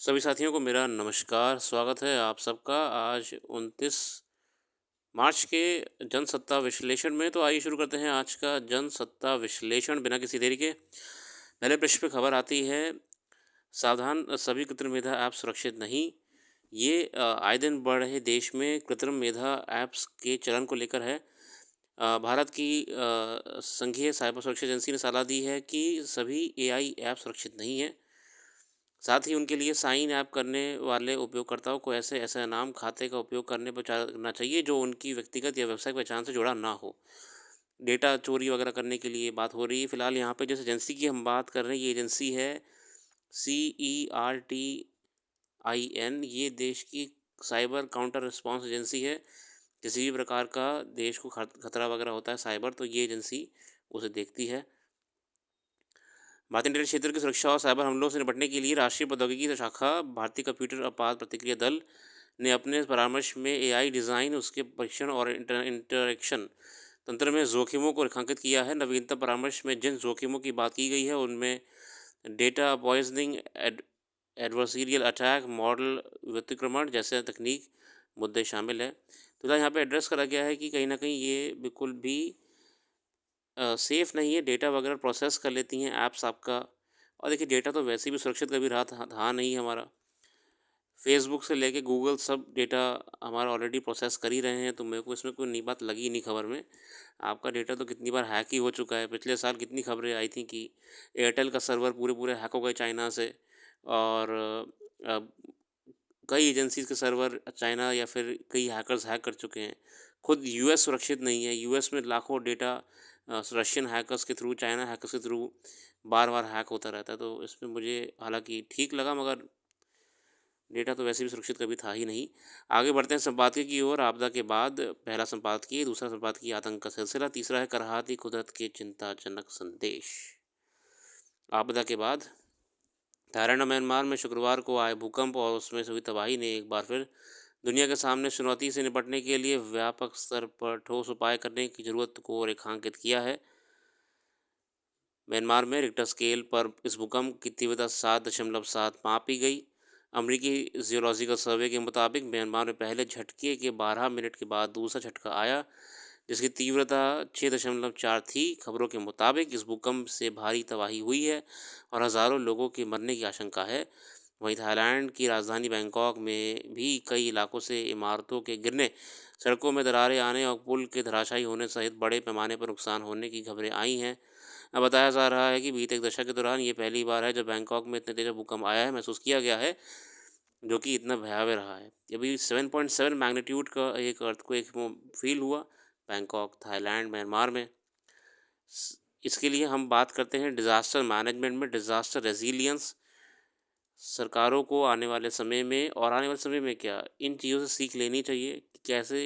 सभी साथियों को मेरा नमस्कार, स्वागत है आप सबका आज 29 मार्च के जनसत्ता विश्लेषण में। तो आइए शुरू करते हैं आज का जनसत्ता विश्लेषण बिना किसी देरी के। पहले पृष्ठ पे खबर आती है, सावधान सभी कृत्रिम मेधा ऐप सुरक्षित नहीं। ये आए दिन बढ़ रहे देश में कृत्रिम मेधा ऐप्स के चलन को लेकर है। भारत की संघीय साइबर सुरक्षा एजेंसी ने सलाह दी है कि सभी एआई ऐप सुरक्षित नहीं है। साथ ही उनके लिए साइन ऐप करने वाले उपयोगकर्ताओं को ऐसे ऐसे नाम खाते का उपयोग करने पर करना चाहिए जो उनकी व्यक्तिगत या व्यावसायिक पहचान से जुड़ा ना हो। डेटा चोरी वगैरह करने के लिए बात हो रही है। फिलहाल यहाँ पे जिस एजेंसी की हम बात कर रहे हैं, ये एजेंसी है CERTIN। ये देश की साइबर काउंटर रिस्पांस एजेंसी है। किसी भी प्रकार का देश को खतरा वगैरह होता है साइबर, तो ये एजेंसी उसे देखती है। भारतीय इंटरनेट क्षेत्र की सुरक्षा और साइबर हमलों से निपटने के लिए राष्ट्रीय प्रौद्योगिकी शाखा भारतीय कंप्यूटर आपात प्रतिक्रिया दल ने अपने परामर्श में एआई डिज़ाइन, उसके परीक्षण और इंटरैक्शन तंत्र में जोखिमों को रेखांकित किया है। नवीनतम परामर्श में जिन जोखिमों की बात की गई है उनमें data poisoning, adversarial attack, model व्यतिक्रमण जैसे तकनीक मुद्दे शामिल है। तो यहाँ पे एड्रेस करा गया है कि कहीं ना कहीं ये बिल्कुल भी सेफ़ नहीं है। डेटा वगैरह प्रोसेस कर लेती हैं ऐप्स आपका। और देखिए, डेटा तो वैसे भी सुरक्षित कभी रहा था नहीं हमारा। फेसबुक से लेके गूगल सब डेटा हमारा ऑलरेडी प्रोसेस कर ही रहे हैं, तो मेरे को इसमें कोई नई बात लगी नहीं खबर में। आपका डेटा तो कितनी बार हैक ही हो चुका है। पिछले साल कितनी खबरें आई थी कि एयरटेल का सर्वर पूरे हैक हो गए चाइना से। और अ, कई एजेंसीज़ के सर्वर चाइना या फिर कई हैकर्स हैक कर चुके हैं। खुद यूएस सुरक्षित नहीं है। यूएस में लाखों डेटा रशियन हैकर्स के थ्रू, चाइना हैकर्स के थ्रू बार-बार हैक होता रहता है। तो इसमें मुझे हालाँकि ठीक लगा, मगर डेटा तो वैसे भी सुरक्षित कभी था ही नहीं। आगे बढ़ते हैं संपादकीय की ओर। आपदा के बाद पहला संपादकीय, दूसरा संपादकीय आतंक का सिलसिला, तीसरा है करहाती कुदरत के चिंताजनक संदेश। आपदा के बाद थाईलैंड और म्यांमार में शुक्रवार को आए भूकंप और उसमें से हुई तबाही ने एक बार फिर दुनिया के सामने चुनौती से निपटने के लिए व्यापक स्तर पर ठोस उपाय करने की ज़रूरत को रेखांकित किया है। म्यांमार में रिक्टर स्केल पर इस भूकंप की तीव्रता 7.7 मापी गई। अमेरिकी जियोलॉजिकल सर्वे के मुताबिक म्यांमार में पहले झटके के 12 मिनट के बाद दूसरा झटका आया, जिसकी तीव्रता 6.4 थी। खबरों के मुताबिक इस भूकंप से भारी तबाही हुई है और हज़ारों लोगों के मरने की आशंका है। वहीं थाईलैंड की राजधानी बैंकॉक में भी कई इलाकों से इमारतों के गिरने, सड़कों में दरारें आने और पुल के धराशायी होने सहित बड़े पैमाने पर नुकसान होने की खबरें आई हैं। बताया जा रहा है कि बीते एक दशक के दौरान ये पहली बार है जब बैंकॉक में इतने तेज भूकंप आया है, महसूस किया गया है, जो कि इतना भयावह रहा है। अभी 7.7 मैग्नीट्यूड का एक अर्थक्वेक फील हुआ बैंकॉक, थाईलैंड, म्यांमार में। इसके लिए हम बात करते हैं डिज़ास्टर मैनेजमेंट में, डिज़ास्टर रेजिलियंस। सरकारों को आने वाले समय में क्या इन चीज़ों से सीख लेनी चाहिए कि कैसे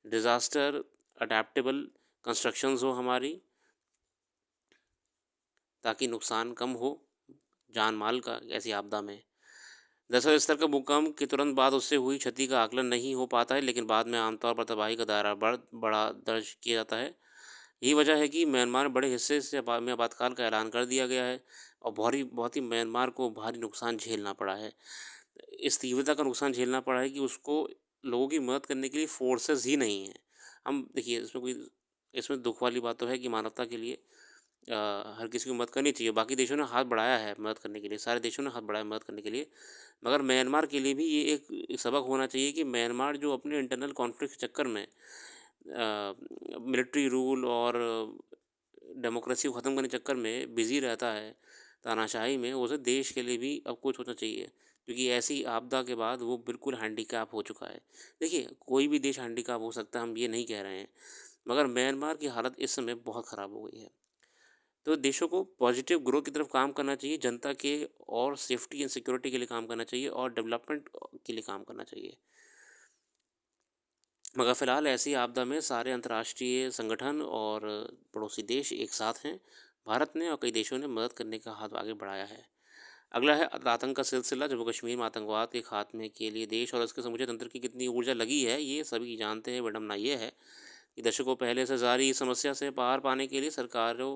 डिज़ास्टर अडेप्टेबल कंस्ट्रक्शंस हो हमारी, ताकि नुकसान कम हो जान माल का ऐसी आपदा में। 10वें स्तर का भूकंप के तुरंत बाद उससे हुई क्षति का आकलन नहीं हो पाता है, लेकिन बाद में आमतौर पर तबाही का दायरा बड़ा दर्ज किया जाता है। यही वजह है कि म्यांमार बड़े हिस्से से में आपातकाल का ऐलान कर दिया गया है और बहुत ही म्यांमार को भारी नुकसान झेलना पड़ा है। इस तीव्रता का नुकसान झेलना पड़ा है कि उसको लोगों की मदद करने के लिए फोर्सेस ही नहीं हैं। हम देखिए, इसमें दुख वाली बात तो है कि मानवता के लिए हर किसी को मदद करनी चाहिए। बाकी देशों ने हाथ बढ़ाया है मदद करने के लिए, सारे देशों ने हाथ बढ़ाया है मदद करने के लिए। मगर म्यांमार के लिए भी ये एक सबक होना चाहिए कि म्यांमार जो अपने इंटरनल कॉन्फ्लिक्ट के चक्कर में मिलिट्री रूल और डेमोक्रेसी को ख़त्म करने के चक्कर में बिज़ी रहता है, तानाशाही में, उसे देश के लिए भी अब कुछ सोचना चाहिए। क्योंकि ऐसी आपदा के बाद वो बिल्कुल हैंडीकैप हो चुका है। देखिए, कोई भी देश हैंडीकैप हो सकता है, हम ये नहीं कह रहे हैं, मगर म्यांमार की हालत इस समय बहुत ख़राब हो गई है। तो देशों को पॉजिटिव ग्रोथ की तरफ काम करना चाहिए, जनता के और सेफ्टी एंड सिक्योरिटी के लिए काम करना चाहिए और डेवलपमेंट के लिए काम करना चाहिए। मगर फ़िलहाल ऐसी आपदा में सारे अंतर्राष्ट्रीय संगठन और पड़ोसी देश एक साथ हैं। भारत ने और कई देशों ने मदद करने का हाथ आगे बढ़ाया है। अगला है आतंक का सिलसिला। जम्मू कश्मीर में आतंकवाद के खात्मे के लिए देश और उसके समूचे तंत्र की कितनी ऊर्जा लगी है, ये सभी जानते हैं। विडंबना ये है कि दशकों पहले से जारी इस समस्या से पार पाने के लिए सरकारों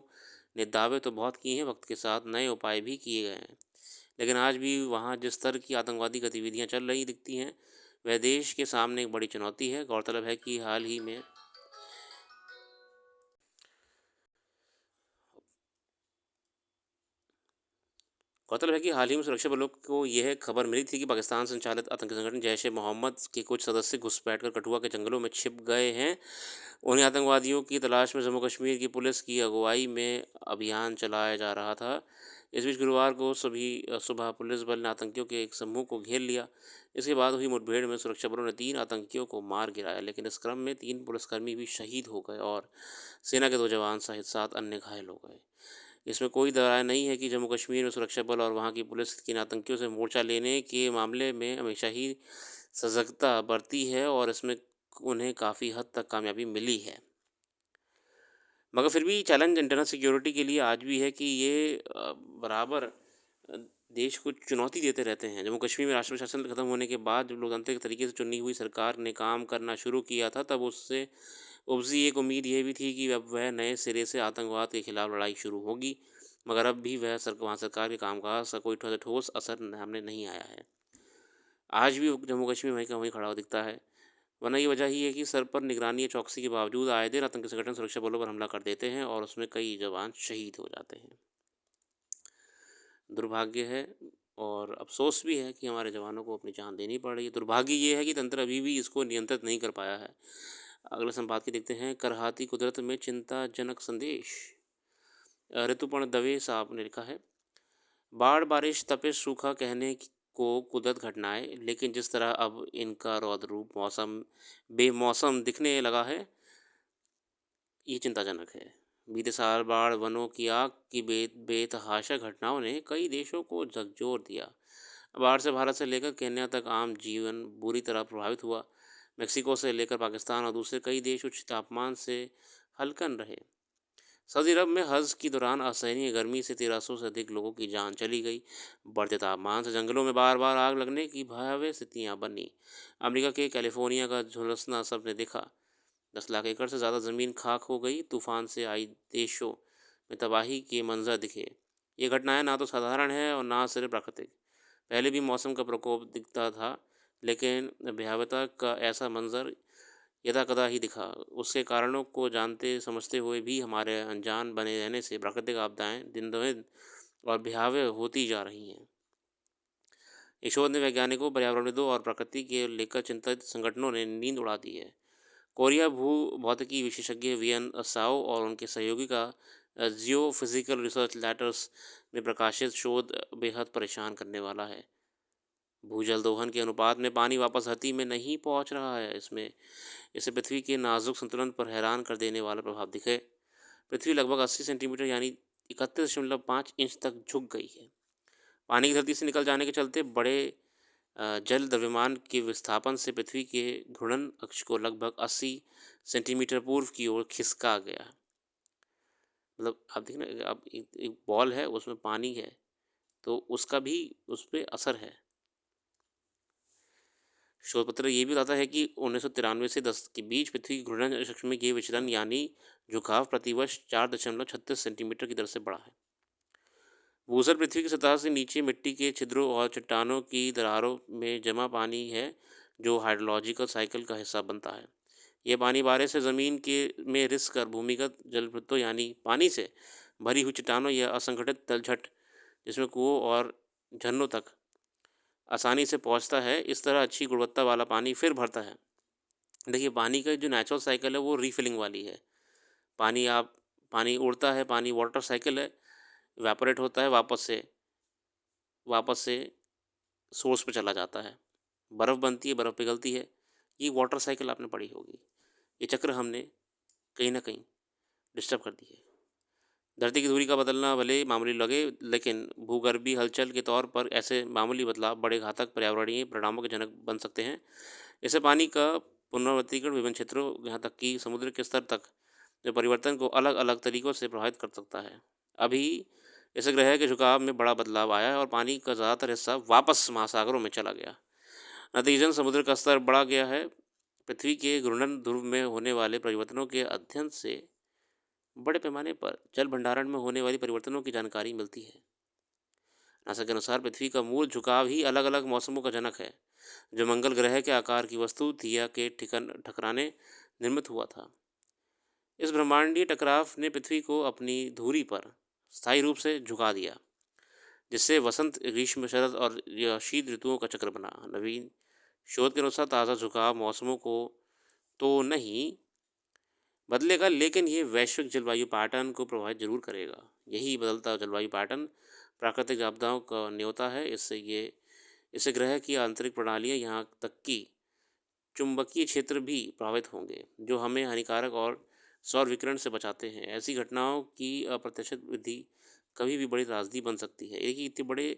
ने दावे तो बहुत किए हैं, वक्त के साथ नए उपाय भी किए गए हैं, लेकिन आज भी वहाँ जिस स्तर की आतंकवादी गतिविधियाँ चल रही दिखती हैं, वह देश के सामने एक बड़ी चुनौती है। गौरतलब है कि हाल ही में सुरक्षा बलों को यह खबर मिली थी कि पाकिस्तान संचालित आतंकी संगठन जैश ए मोहम्मद के कुछ सदस्य घुसपैठ कर कठुआ के जंगलों में छिप गए हैं। उन्हें आतंकवादियों की तलाश में जम्मू कश्मीर की पुलिस की अगुवाई में अभियान चलाया जा रहा था। इस बीच गुरुवार को सुबह पुलिस बल ने आतंकियों के एक समूह को घेर लिया। इसके बाद हुई मुठभेड़ में सुरक्षा बलों ने 3 आतंकियों को मार गिराया, लेकिन इस क्रम में 3 पुलिसकर्मी भी शहीद हो गए और सेना के 2 जवान सहित 7 अन्य घायल हो गए। इसमें कोई दो राय नहीं है कि जम्मू कश्मीर में सुरक्षा बल और वहाँ की पुलिस किन आतंकियों से मोर्चा लेने के मामले में हमेशा ही सजगता बरती है और इसमें उन्हें काफ़ी हद तक कामयाबी मिली है। मगर फिर भी चैलेंज इंटरनल सिक्योरिटी के लिए आज भी है कि ये बराबर देश को चुनौती देते रहते हैं। जम्मू कश्मीर में राष्ट्रीय शासन खत्म होने के बाद जब लोकतांत्रिक तरीके से चुनी हुई सरकार ने काम करना शुरू किया था, तब उससे उपजी एक उम्मीद ये भी थी कि अब वह नए सिरे से आतंकवाद के खिलाफ लड़ाई शुरू होगी। मगर अब भी वहाँ सरकार के कामकाज का कोई ठोस असर सामने नहीं आया है। आज भी जम्मू कश्मीर वहीं का वहीं खड़ा हुआ दिखता है। वरना ये वजह ही है कि सर पर निगरानी या चौकसी के बावजूद आए दिन आतंकी संगठन सुरक्षा बलों पर हमला कर देते हैं और उसमें कई जवान शहीद हो जाते हैं। दुर्भाग्य है और अफसोस भी है कि हमारे जवानों को अपनी जान देनी पड़ रही है। दुर्भाग्य ये है कि तंत्र अभी भी इसको नियंत्रित नहीं कर पाया है। अगले संपाद की देखते हैं। करहाती कुदरत में चिंताजनक संदेश। ऋतुपर्ण दवे साहब ने लिखा है, बाढ़ बारिश तपिश सूखा कहने को कुदरत घटनाएं, लेकिन जिस तरह अब इनका रौद्र रूप मौसम बेमौसम दिखने लगा है, ये चिंताजनक है। बीते साल बाढ़, वनों की आग की बेतहाशा घटनाओं ने कई देशों को झकझोर दिया। बाढ़ से भारत से लेकर केन्या तक आम जीवन बुरी तरह प्रभावित हुआ। मेक्सिको से लेकर पाकिस्तान और दूसरे कई देश उच्च तापमान से हल्कन रहे। सऊदी अरब में हज के दौरान असहनीय गर्मी से 1300 से अधिक लोगों की जान चली गई। बढ़ते तापमान से जंगलों में बार बार आग लगने की भयावह स्थितियाँ बनी। अमेरिका के कैलिफोर्निया का झुलसना सबने देखा। 10 लाख एकड़ से ज़्यादा ज़मीन खाक हो गई। तूफान से आई देशों में तबाही के मंजर दिखे। ये घटनाएं ना तो साधारण है और ना सिर्फ प्राकृतिक। पहले भी मौसम का प्रकोप दिखता था, लेकिन भयावहता का ऐसा मंजर यदाकदा ही दिखा। उसके कारणों को जानते समझते हुए भी हमारे अनजान बने रहने से प्राकृतिक आपदाएं दिन ब दिन और भयावह होती जा रही हैं। इस शोध ने वैज्ञानिकों, पर्यावरणविदों और प्रकृति के लेकर चिंतित संगठनों ने नींद उड़ा दी है। कोरिया भू भौतिकी विशेषज्ञ वीएन साओ और उनके सहयोगी का जियो फिजिकल रिसर्च लेटर्स में प्रकाशित शोध बेहद परेशान करने वाला है। भूजल दोहन के अनुपात में पानी वापस धरती में नहीं पहुंच रहा है। इससे पृथ्वी के नाजुक संतुलन पर हैरान कर देने वाला प्रभाव दिखे। पृथ्वी लगभग 80 सेंटीमीटर यानी 31.5 इंच तक झुक गई है। पानी की धरती से निकल जाने के चलते बड़े जल द्रव्यमान के विस्थापन से पृथ्वी के घूर्णन अक्ष को लगभग 80 सेंटीमीटर पूर्व की ओर खिसका गया। मतलब आप देख ना, अब एक बॉल है, उसमें पानी है, तो उसका भी उस पर असर है। शोध पत्र ये भी बताता है कि 1993 से 10 के बीच पृथ्वी घूर्णन अक्ष में ये विचलन यानी झुकाव प्रतिवर्ष 4.36 सेंटीमीटर की दर से बढ़ा है। भूजल पृथ्वी की सतह से नीचे मिट्टी के छिद्रों और चट्टानों की दरारों में जमा पानी है, जो हाइड्रोलॉजिकल साइकिल का हिस्सा बनता है। यह पानी बारिश से ज़मीन के में रिस कर भूमिगत जलभृतों यानी पानी से भरी हुई चट्टानों या असंगठित तलछट, जिसमें कुओं और झरनों तक आसानी से पहुंचता है। इस तरह अच्छी गुणवत्ता वाला पानी फिर भरता है। देखिए, पानी का जो नेचुरल साइकिल है वो रीफिलिंग वाली है। पानी उड़ता है, पानी वाटर साइकिल है, इवेपोरेट होता है, वापस से सोर्स पे चला जाता है, बर्फ़ बनती है, बर्फ़ पिघलती है। ये वाटर साइकिल आपने पढ़ी होगी। ये चक्र हमने कहीं ना कहीं डिस्टर्ब कर दी है। धरती की दूरी का बदलना भले मामूली लगे, लेकिन भूगर्भीय हलचल के तौर पर ऐसे मामूली बदलाव बड़े घातक पर्यावरणीय परिणामों के जनक बन सकते हैं। इससे पानी का पुनरावर्तीकरण विभिन्न क्षेत्रों, यहाँ तक कि समुद्र के स्तर तक जो परिवर्तन को अलग अलग तरीक़ों से प्रभावित कर सकता है। अभी इस ग्रह के झुकाव में बड़ा बदलाव आया है और पानी का ज़्यादातर हिस्सा वापस महासागरों में चला गया। नतीजतन समुद्र का स्तर बढ़ा गया है। पृथ्वी के घूर्णन ध्रुव में होने वाले परिवर्तनों के अध्ययन से बड़े पैमाने पर जल भंडारण में होने वाली परिवर्तनों की जानकारी मिलती है। नासा के अनुसार पृथ्वी का मूल झुकाव ही अलग अलग मौसमों का जनक है, जो मंगल ग्रह के आकार की वस्तु थिया के ठिकाने निर्मित हुआ था। इस ब्रह्मांडीय टकराव ने पृथ्वी को अपनी धुरी पर स्थायी रूप से झुका दिया, जिससे वसंत, ग्रीष्म, शरद और शीत ऋतुओं का चक्र बना। नवीन शोध के अनुसार ताज़ा झुकाव मौसमों को तो नहीं बदलेगा, लेकिन ये वैश्विक जलवायु पैटर्न को प्रभावित जरूर करेगा। यही बदलता जलवायु पैटर्न प्राकृतिक आपदाओं का न्योता है। इससे ग्रह की आंतरिक प्रणालियाँ, यहाँ तक कि चुंबकीय क्षेत्र भी प्रभावित होंगे, जो हमें हानिकारक और सौर विकिरण से बचाते हैं। ऐसी घटनाओं की अप्रत्याशित वृद्धि कभी भी बड़ी त्रासदी बन सकती है। एक ही इतने बड़े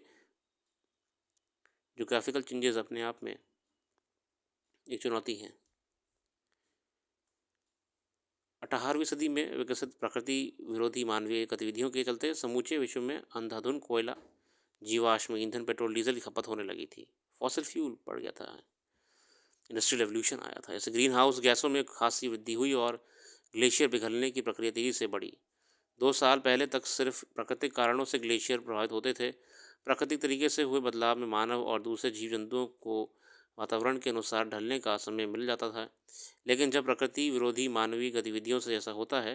जोग्राफिकल चेंजेस अपने आप में एक चुनौती हैं। 18वीं सदी में विकसित प्रकृति विरोधी मानवीय गतिविधियों के चलते समूचे विश्व में अंधाधुंध कोयला, जीवाश्म ईंधन, पेट्रोल, डीजल की खपत होने लगी थी। फॉसिल फ्यूल बढ़ गया था, इंडस्ट्रियल रेवोल्यूशन आया था। ऐसे ग्रीन हाउस गैसों में खासी वृद्धि हुई और ग्लेशियर पिघलने की प्रक्रिया तेजी से बढ़ी। 2 साल पहले तक सिर्फ प्राकृतिक कारणों से ग्लेशियर प्रभावित होते थे। प्राकृतिक तरीके से हुए बदलाव में मानव और दूसरे जीव जंतुओं को वातावरण के अनुसार ढलने का समय मिल जाता था, लेकिन जब प्रकृति विरोधी मानवीय गतिविधियों से ऐसा होता है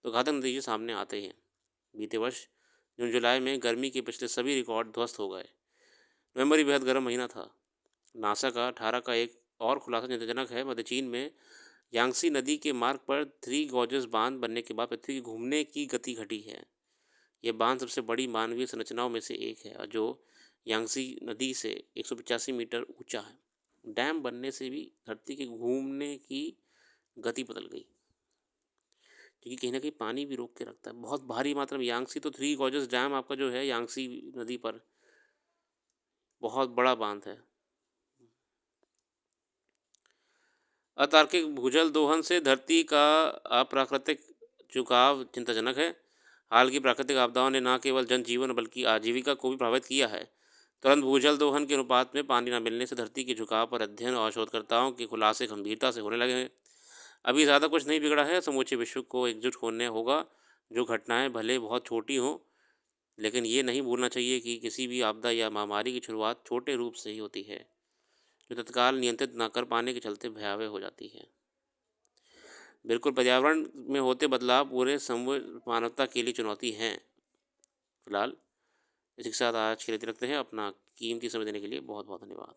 तो घातक नतीजे सामने आते हैं। बीते वर्ष जून जुलाई में गर्मी के पिछले सभी रिकॉर्ड ध्वस्त हो गए। नवंबर ही बेहद गर्म महीना था। नासा का 18 का एक और खुलासा चिंताजनक है। मध्य चीन में यांगसी नदी के मार्ग पर 3 गॉर्जेस बांध बनने के बाद पृथ्वी की घूमने की गति घटी है। यह बांध सबसे बड़ी मानवीय संरचनाओं में से एक है, जो यांगसी नदी से 185 मीटर ऊंचा है। डैम बनने से भी धरती के घूमने की गति बदल गई, क्योंकि कहीं ना कहीं पानी भी रोक के रखता है बहुत भारी मात्रा में। यांगसी तो 3 गॉर्जेस डैम आपका जो है यांगसी नदी पर बहुत बड़ा बांध है। अतार्किक भूजल दोहन से धरती का अप्राकृतिक झुकाव चिंताजनक है। हाल की प्राकृतिक आपदाओं ने न केवल जनजीवन बल्कि आजीविका को भी प्रभावित किया है। तुरंत भूजल दोहन के अनुपात में पानी न मिलने से धरती के झुकाव पर अध्ययन और शोधकर्ताओं के खुलासे गंभीरता से होने लगे हैं। अभी ज़्यादा कुछ नहीं बिगड़ा है। समूचे विश्व को एकजुट होने होगा। जो घटनाएं भले बहुत छोटी हों, लेकिन ये नहीं भूलना चाहिए कि किसी भी आपदा या महामारी की शुरुआत छोटे रूप से ही होती है, जो तत्काल नियंत्रित न कर पाने के चलते भयावह हो जाती है। बिल्कुल, पर्यावरण में होते बदलाव पूरे समूह मानवता के लिए चुनौती हैं। फिलहाल इसी के साथ आज के लिए रखते हैं। अपना कीमती समय देने के लिए बहुत बहुत धन्यवाद।